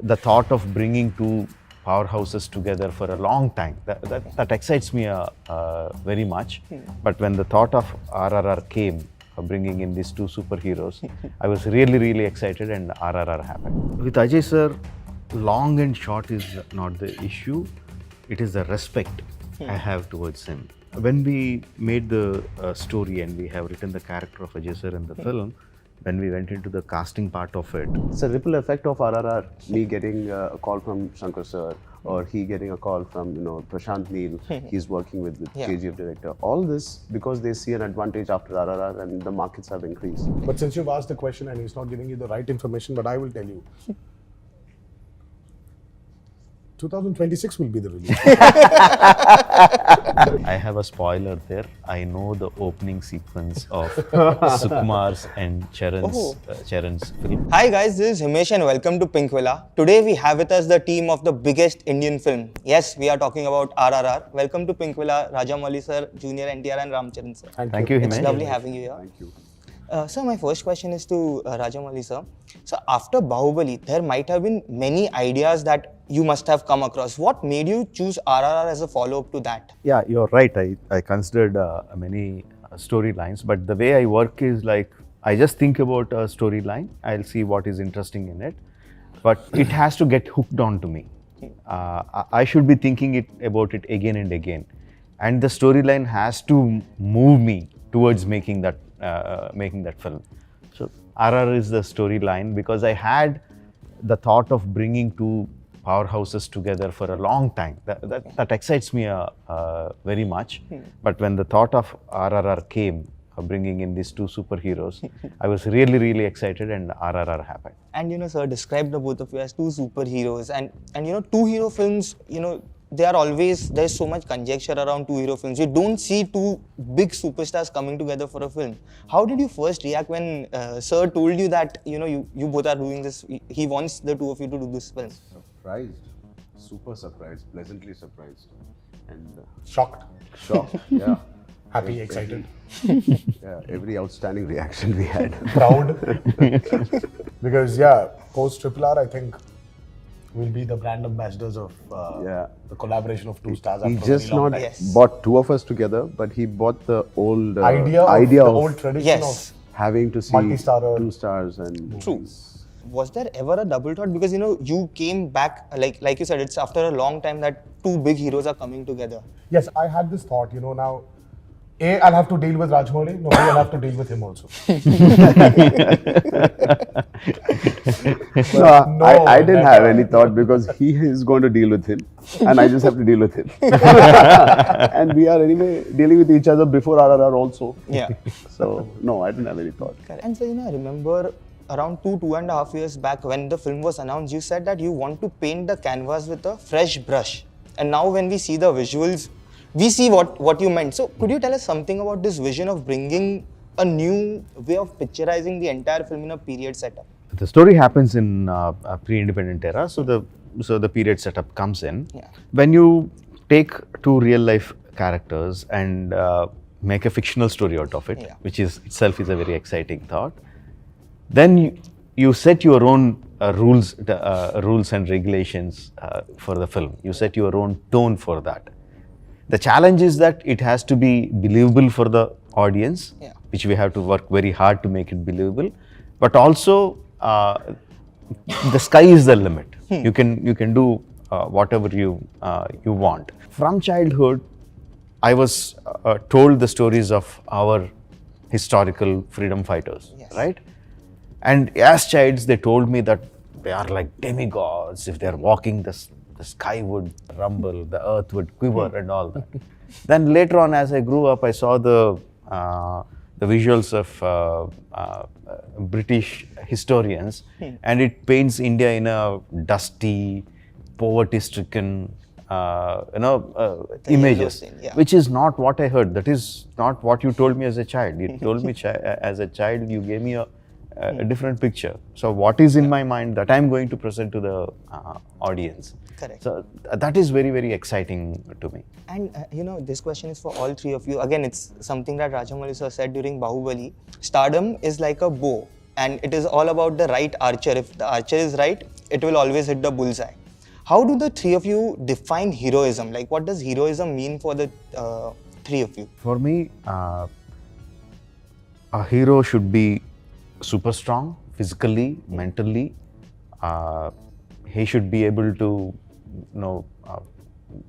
the thought of bringing two powerhouses together for a long time, that excites me very much. But when the thought of RRR came, bringing in these two superheroes, I was really excited, and RRR happened. With Ajay sir, long and short is not the issue. It is the respect I have towards him. When we made the story and we have written the character of Ajay sir in the film, when we went into the casting part of it, It's a ripple effect of RRR. Me getting a call from Shankar sir, or he getting a call from Prashanth Neel. He's working with the KGF director. All this because they see an advantage after RRR, and the markets have increased. But since you've asked the question and he's not giving you the right information, but I will tell you. 2026 will be the release. I have a spoiler there. I know the opening sequence of Sukumar's and Charan's film. Hi guys, this is Himesh and welcome to Pinkvilla. Today we have with us the team of the biggest Indian film. Yes, we are talking about RRR. Welcome to Pinkvilla, Rajamouli sir, Junior NTR and Ram Charan sir. Thank you, Himesh. It's lovely having you here. Thank you. So my first question is to Rajamouli sir. So after Bahubali, there might have been many ideas that you must have come across. What made you choose RRR as a follow-up to that? Yeah, you're right. I considered many storylines, but the way I work is like, I just think about a storyline, I'll see what is interesting in it, but it has to get hooked on to me. I should be thinking about it again and again, and the storyline has to move me towards making that film. So RRR is the storyline because I had the thought of bringing two powerhouses together for a long time. That excites me very much. But when the thought of RRR came, bringing in these two superheroes, I was really excited, and RRR happened. And sir, describe the both of you as two superheroes. And two hero films, they are always, there's so much conjecture around two hero films. You don't see two big superstars coming together for a film. How did you first react when sir told you that, you both are doing this, he wants the two of you to do this film? Surprised, super surprised, pleasantly surprised, and Shocked, yeah. happy, excited, Yeah, every outstanding reaction we had. proud. Because post RRR, I think we'll be the brand ambassadors of the collaboration of two stars. He after a just very long not time. Yes. bought two of us together, but he bought the old idea of the old tradition Yes. having to see multi-starrer. two stars and True. Was there ever a double thought? Because you came back, like you said, it's after a long time that two big heroes are coming together. Yes, I had this thought, now, I'll have to deal with Rajamouli, no, I'll have to deal with him also. No, I didn't have any thought because he is going to deal with him and I just have to deal with him. And we are anyway dealing with each other before RRR also. Yeah. So, no, I didn't have any thought. And so, I remember around 2.5 years back when the film was announced, you said that you want to paint the canvas with a fresh brush. And now when we see the visuals, we see what you meant. So could you tell us something about this vision of bringing a new way of picturizing the entire film in a period setup? The story happens in a pre-independent era, so the period setup comes in. Yeah. When you take two real life characters and make a fictional story out of it, which is itself is a very exciting thought, then you set your own rules and regulations for the film. You set your own tone for that. The challenge is that it has to be believable for the audience, which we have to work very hard to make it believable. But also, the sky is the limit. You can do whatever you want. From childhood, I was told the stories of our historical freedom fighters, right? And as childs, they told me that they are like demigods. If they are walking, the sky would rumble, the earth would quiver, and all that. Then later on, as I grew up, I saw the visuals of British historians, and it paints India in a dusty, poverty-stricken, images, which is not what I heard. That is not what you told me as a child. You told me as a child, you gave me a different picture. So what is in my mind that I'm going to present to the audience. Correct. So that is very exciting to me. And this question is for all three of you. Again, it's something that Rajamouli sir said during Bahubali. Stardom is like a bow, and it is all about the right archer. If the archer is right, it will always hit the bullseye. How do the three of you define heroism? Like, what does heroism mean for the three of you? For me, a hero should be super strong physically, mentally. He should be able to,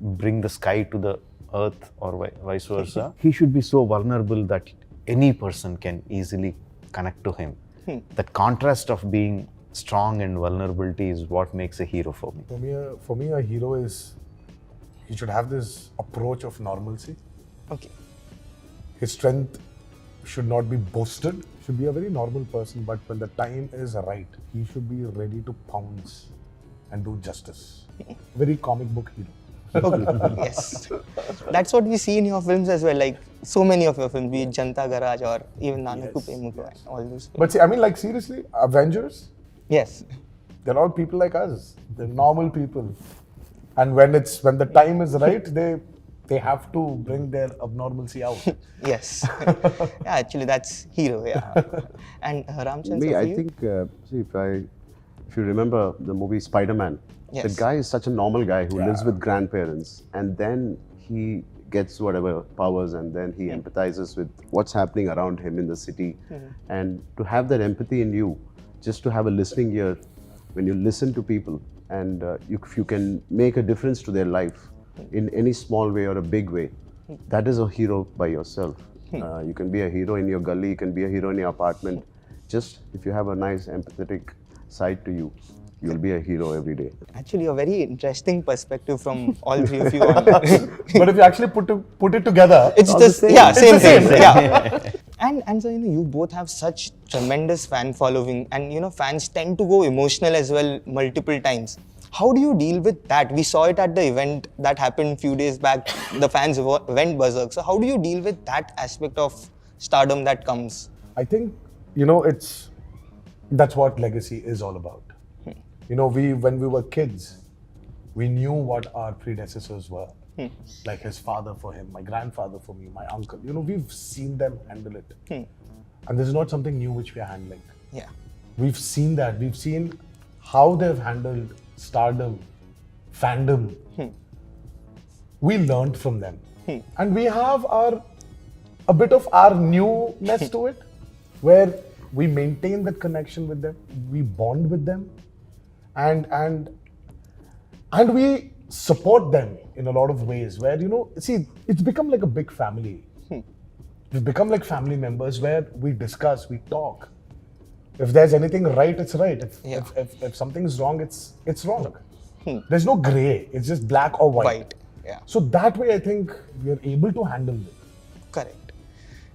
bring the sky to the earth or vice versa. He should be so vulnerable that any person can easily connect to him. That contrast of being strong and vulnerability is what makes a hero for me. For me, a hero is, he should have this approach of normalcy. Okay. His strength should not be boasted, should be a very normal person, but when the time is right, he should be ready to pounce and do justice. Very comic book hero. Okay. Yes. That's what we see in your films as well. Like, so many of your films, be it Janta Garage or even Nanaku Pemuku, all those films. But see, I mean, like, seriously, Avengers, Yes. they're all people like us. They're normal people. And when the time is right, they have to bring their abnormalcy out. Yes. Yeah, actually, that's hero, yeah. And Ram Charan, Me, sir, for I you? think, if you remember the movie Spider-Man, Yes. the guy is such a normal guy who lives with grandparents, and then he gets whatever powers, and then he empathizes with what's happening around him in the city. And to have that empathy in you, just to have a listening ear, when you listen to people, and if you can make a difference to their life in any small way or a big way, that is a hero by yourself. You can be a hero in your gully, you can be a hero in your apartment. Just if you have a nice empathetic side to you, you'll be a hero every day. Actually, a very interesting perspective from all three of you. On But if you actually put it together, it's all the the same. yeah, It's same, the same. yeah. And so, you both have such tremendous fan following, and fans tend to go emotional as well multiple times. How do you deal with that? We saw it at the event that happened few days back. The fans went berserk. So how do you deal with that aspect of stardom that comes? I think, that's what legacy is all about. When we were kids, we knew what our predecessors were. Like his father for him, my grandfather for me, my uncle. We've seen them handle it. And this is not something new which we are handling. Yeah. We've seen that. We've seen how they've handled stardom, fandom. We learned from them. And we have a bit of our newness to it, where we maintain that connection with them, we bond with them, and we support them in a lot of ways, where, see, it's become like a big family. We've become like family members where we discuss, we talk. If there's anything right, it's right. If something's wrong, it's wrong. There's no gray. It's just black or white. White. Yeah. So that way, I think we are able to handle it. Correct.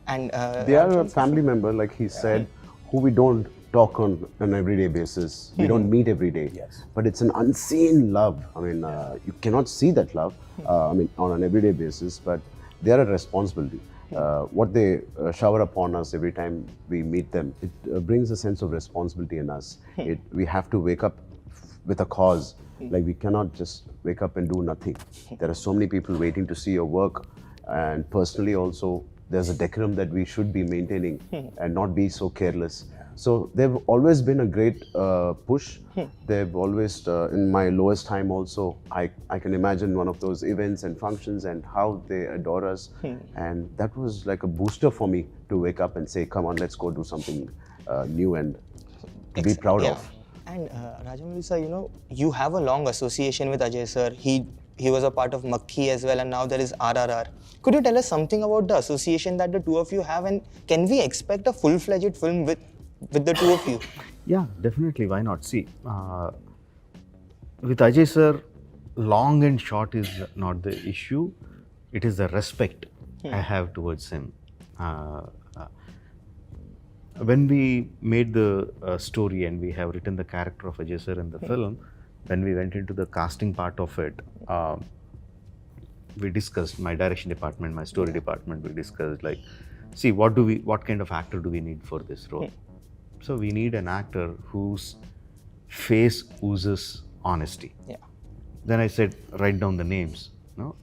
And They are a family member, like he said, who we don't talk on an everyday basis. We don't meet every day. Yes. But it's an unseen love. I mean, you cannot see that love, on an everyday basis, but they are a responsibility. What they shower upon us every time we meet them, it brings a sense of responsibility in us. We have to wake up with a cause. Like, we cannot just wake up and do nothing. There are so many people waiting to see your work, and personally also, there's a decorum that we should be maintaining and not be so careless. So they've always been a great push. They've always, in my lowest time also, I can imagine one of those events and functions and how they adore us. And that was like a booster for me to wake up and say, come on, let's go do something new and to be proud of. And Rajamouli sir, you have a long association with Ajay sir. He was a part of Makhi as well, and now there is RRR. Could you tell us something about the association that the two of you have, and can we expect a full-fledged film with the two of you? Yeah, definitely. Why not? See, with Ajay sir, long and short is not the issue. It is the respect I have towards him. When we made the story and we have written the character of Ajay sir in the film, when we went into the casting part of it, we discussed, my direction department, my story department, we discussed like, see, what kind of actor do we need for this role? So we need an actor whose face oozes honesty. Yeah. Then I said, write down the names. No?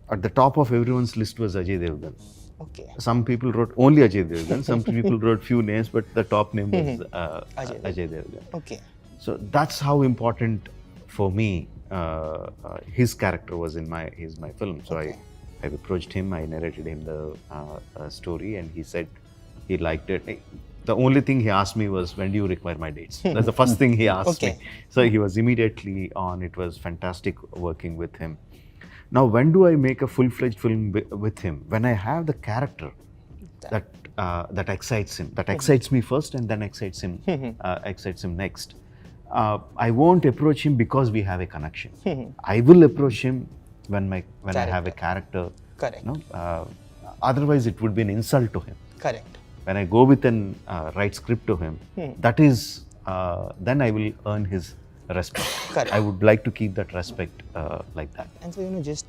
At the top of everyone's list was Ajay Devgan. Okay. Some people wrote only Ajay Devgan, some people wrote few names, but the top name was Ajay Devgan. Okay. So that's how important for me his character was in my film. So I approached him, I narrated him the story, and he said he liked it. The only thing he asked me was, when do you require my dates? That's the first thing he asked me. So he was immediately on. It was fantastic working with him. Now, when do I make a full-fledged film with him? When I have the character that excites him, that excites me first, and then excites him next. I won't approach him because we have a connection. I will approach him when I have a character. Correct. Otherwise, it would be an insult to him. Correct. When I go with an right script to him, that is, then I will earn his respect. Correct. I would like to keep that respect like that. And so, just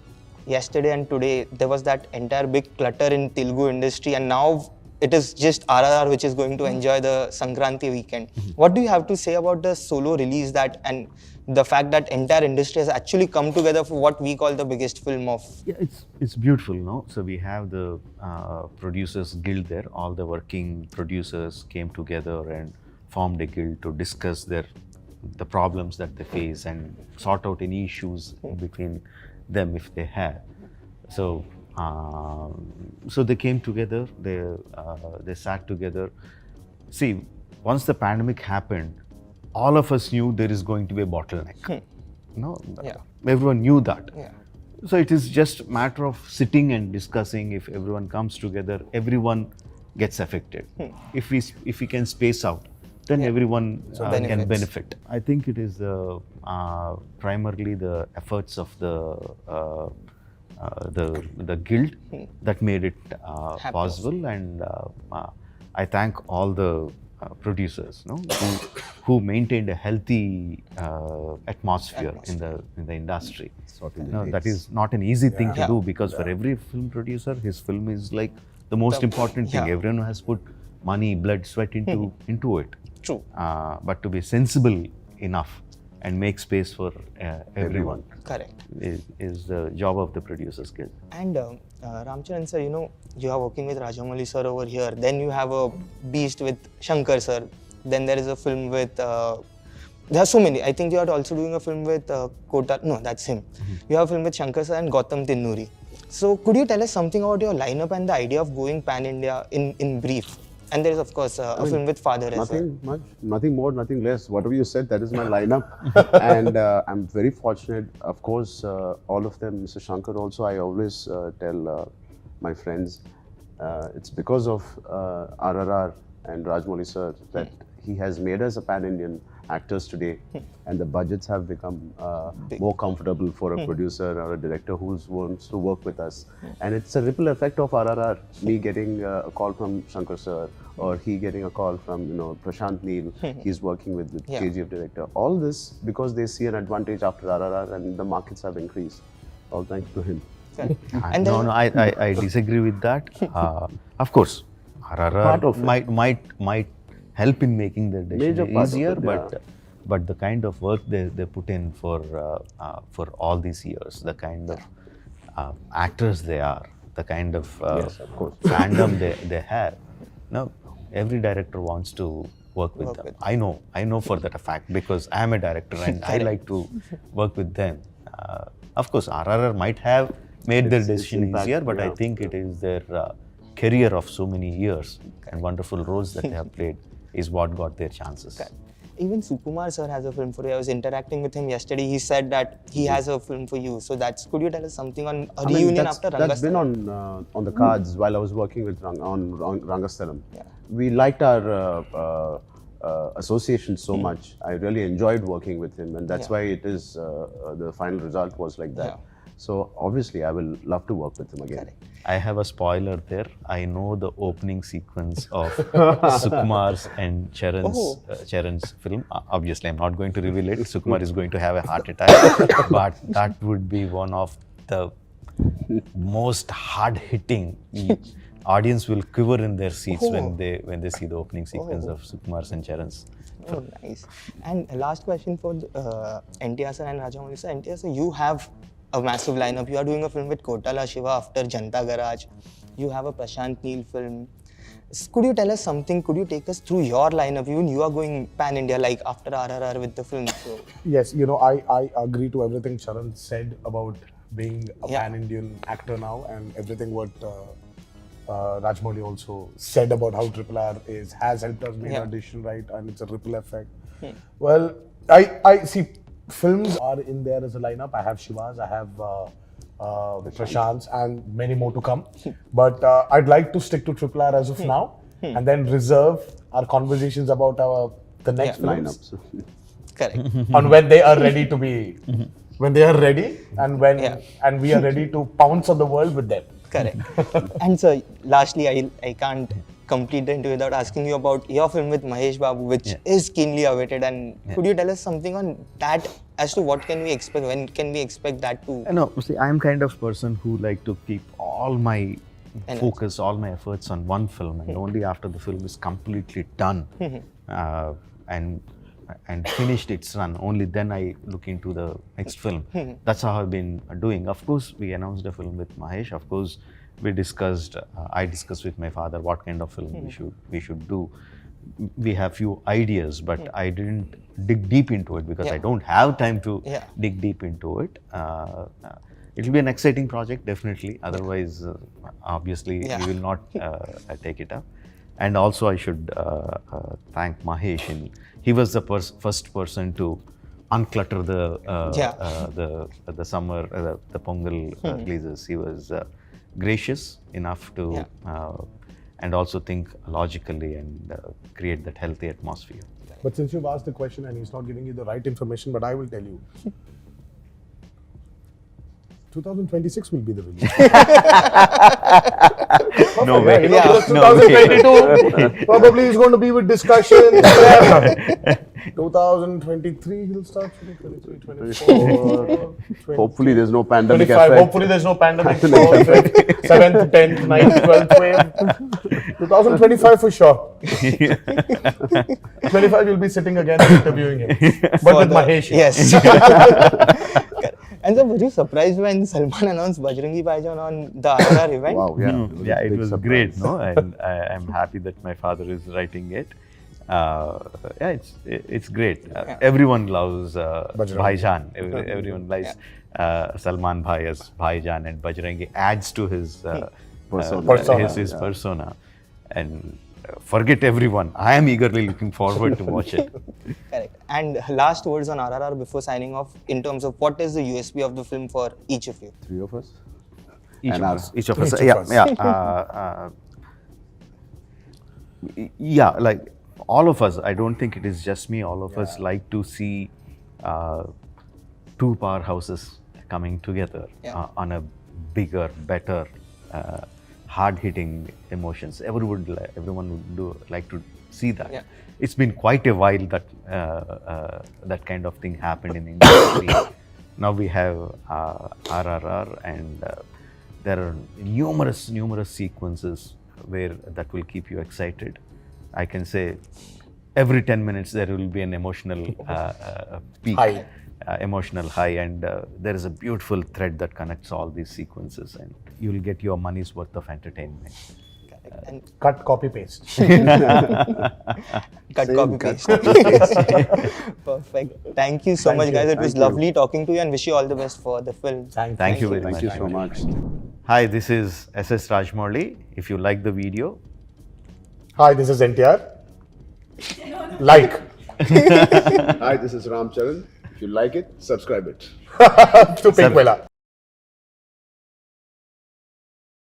yesterday and today, there was that entire big clutter in Telugu industry, and now it is just RRR which is going to enjoy the Sankranti weekend. What do you have to say about the solo release and the fact that entire industry has actually come together for what we call the biggest film of? Yeah, it's beautiful, no? So we have the producers guild there. All the working producers came together and formed a guild to discuss the problems that they face and sort out any issues between them if they have. So so they came together. They sat together. See, once the pandemic happened, all of us knew there is going to be a bottleneck. Everyone knew that. So it is just a matter of sitting and discussing. If everyone comes together, everyone gets affected. If we can space out, then everyone can benefit. I think it is primarily the efforts of the guild that made it possible, and I thank all the producers, who maintained a healthy atmosphere in the industry. That is not an easy thing to do, because for every film producer, his film is like the most important thing. Everyone has put money, blood, sweat into it. True. But to be sensible enough and make space for everyone. Correct. Is the job of the Producers Guild. And Ram Charan sir, you are working with Rajamouli sir over here. Then you have a beast with Shankar sir. Then there is a film with, there are so many. I think you are also doing a film with Kota. No, that's him. You have a film with Shankar sir and Gautam Tinnuri. So could you tell us something about your lineup and the idea of going pan-India in brief? And there is, of course, a film with Father as well. Nothing more, nothing less. Whatever you said, that is my lineup. And I'm very fortunate. Of course, all of them, Mr. Shankar also, I always tell my friends, it's because of RRR and Rajamouli sir that he has made us a pan-Indian actors today, and the budgets have become more comfortable for a producer or a director who wants to work with us. And it's a ripple effect of RRR, me getting a call from Shankar sir, or he getting a call from Prashanth Neel, he's working with KGF director. All this because they see an advantage after RRR, and the markets have increased. All thanks to him. And I disagree with that. Of course, RRR might help in making the decision easier, but the kind of work they put in for all these years, the kind of actors they are, the kind of fandom they have. Now, every director wants to work with them. I know for that a fact, because I am a director and I like to work with them. Of course, RRR might have made their decision easier, but I think it is their career of so many years and wonderful roles that they have played is what got their chances. Even Sukumar sir has a film for you. I was interacting with him yesterday. He said that he has a film for you. So could you tell us something on a reunion after Rangasthalam? That's been on the cards while I was working with on Rangasthalam. We liked our association so much. I really enjoyed working with him, and that's why it is the final result was like that. So obviously, I will love to work with him again. I have a spoiler there. I know the opening sequence of Sukumar's and Charan's film. Obviously, I'm not going to reveal it. Sukumar is going to have a heart attack, but that would be one of the most hard-hitting. Audience will quiver in their seats when they see the opening sequence of Sukumar's and Charan's. Oh, nice. And last question for NTR sir and Rajamouli sir. NTR sir, you have a massive lineup. You are doing a film with Kotala Shiva after Janta Garage. You have a Prashanth Neel film. Could you tell us something? Could you take us through your lineup? Even you are going pan-India like after RRR with the film. So. Yes, you know, I agree to everything Charan said about being a Yeah. pan-Indian actor now, and everything what Rajamouli also said about how RRR has helped us make Yeah. audition, right? And it's a ripple effect. Well, I see films are in there as a lineup. I have Shiva's, I have Prashanth's, and many more to come. But I'd like to stick to RRR as of now, and then reserve our conversations about the next Yeah. films Lineups. Correct. on when they are ready to be, when they are ready, and when Yeah. and we are ready to pounce on the world with them. Correct. And sir, lastly, I can't complete the interview without asking you about your film with Mahesh Babu, which is keenly awaited. And could you tell us something on that as to what can we expect? When can we expect that to? No, see, I'm kind of person who like to keep all my focus, all my efforts on one film, and only after the film is completely done and finished its run, only then I look into the next film. That's how I've been doing. Of course, we announced a film with Mahesh. Of course, we discussed. I discussed with my father what kind of film we should do. We have few ideas, but I didn't dig deep into it because I don't have time to dig deep into it. It will be an exciting project, definitely. Otherwise, obviously, we will not take it up. And also, I should thank Mahesh. He was the first person to unclutter the summer, the Pongal releases. He was gracious enough to and also think logically and create that healthy atmosphere. But since you've asked the question and he's not giving you the right information, but I will tell you. 2026 will be the release. No way. Because 2022 probably is going to be with discussions. 2023 he'll start. 2024. Hopefully, there's no pandemic 25. effect. Hopefully there's no pandemic. 7th, 10th, 9th, 12th wave. 2025 for sure. 25 you'll be sitting again and interviewing him. But with Mahesh. Yes. And so, were you surprised when Salman announced Bajrangi Bhaijaan on the RRR event? Wow, yeah. Yeah, it Big was surprise. great, no? And I'm happy that my father is writing it. Yeah, it's great. Everyone loves Bhaijaan. Everyone likes Salman Bhai as Bhaijaan, and Bajrangi adds to his Persona. his persona. And forget everyone. I am eagerly looking forward to watch it. Correct. And last words on RRR before signing off, in terms of what is the USP of the film for each of you? Three of us. Each And of our- us. Each of us. Each of Yeah, us. yeah. Like all of us. I don't think it is just me. All of us like to see two powerhouses coming together on a bigger, better, hard-hitting emotions. Everyone would like to see that. Yeah. It's been quite a while that that kind of thing happened in industry. Now we have RRR, and there are numerous sequences where that will keep you excited. I can say every 10 minutes there will be an emotional peak. High. Emotional high, and there is a beautiful thread that connects all these sequences, and you will get your money's worth of entertainment. Correct. And Cut, copy, paste. cut, copy, paste. Perfect. Thank you so Thank much, you. guys. It was Thank you. lovely talking to you, and wish you all the best for the film. Thank you very much. Thank you so much. Hi, this is SS Rajamouli. If you like the video, Hi, this is NTR. Like. Hi, this is Ram Charan. If you like it, subscribe it. To Pinkvilla.